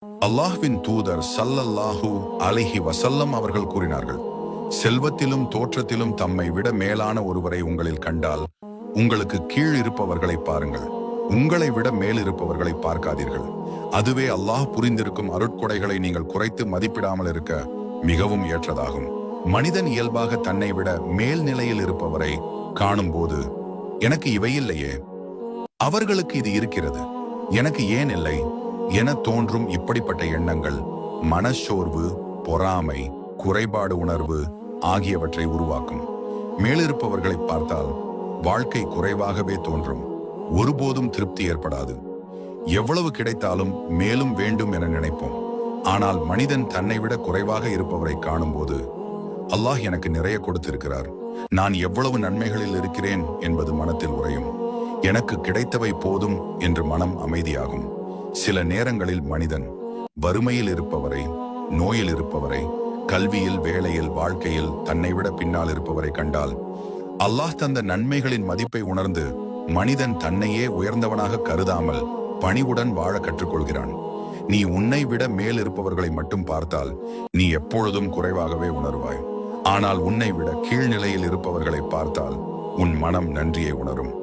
அல்லாஹ்வின் தூதர் ஸல்லல்லாஹு அலைஹி வஸல்லம் அவர்கள் கூறினார்கள், செல்வத்திலும் தோற்றத்திலும் தம்மை விட மேலான ஒருவரை உங்களில் கண்டால் உங்களுக்கு கீழ் இருப்பவர்களை பாருங்கள், உங்களை விட மேல் இருப்பவர்களை பார்க்காதீர்கள். அதுவே அல்லாஹ் புரிந்திருக்கும் அருட்கொடைகளை நீங்கள் குறைத்து மதிப்பிடாமல் இருக்க மிகவும் ஏற்றதாகும். மனிதன் இயல்பாக தன்னை விட மேல் நிலையில் இருப்பவரை காணும் போது, எனக்கு இவை இல்லையே, அவர்களுக்கு இது இருக்கிறது, எனக்கு ஏன் இல்லை என தோன்றும் இப்படிப்பட்ட எண்ணங்கள் மனச்சோர்வு, பொறாமை, குறைபாடு உணர்வு ஆகியவற்றை உருவாக்கும். மேலிருப்பவர்களை பார்த்தால் வாழ்க்கை குறைவாகவே தோன்றும். ஒருபோதும் திருப்தி ஏற்படாது. எவ்வளவு கிடைத்தாலும் மேலும் வேண்டும் என நினைப்போம். ஆனால் மனிதன் தன்னை விட குறைவாக இருப்பவரை காணும்போது, அல்லாஹ் எனக்கு நிறைய கொடுத்திருக்கிறார், நான் எவ்வளவு நன்மைகளில் இருக்கிறேன் என்பது மனத்தில் உறையும். எனக்கு கிடைத்தவை போதும் என்று மனம் அமைதியாகும். சில நேரங்களில் மனிதன் வறுமையில் இருப்பவரை, நோயில் இருப்பவரை, கல்வியில், வேலையில், வாழ்க்கையில் தன்னை விட பின்னால் இருப்பவரை கண்டால் அல்லாஹ் தந்த நன்மைகளின் மதிப்பை உணர்ந்து மனிதன் தன்னையே உயர்ந்தவனாக கருதாமல் பணிவுடன் வாழ கற்றுக்கொள்கிறான். நீ உன்னை விட மேல் இருப்பவர்களை மட்டும் பார்த்தால் நீ எப்பொழுதும் குறைவாகவே உணர்வாய். ஆனால் உன்னை விட கீழ்நிலையில் இருப்பவர்களை பார்த்தால் உன் மனம் நன்றியை உணரும்.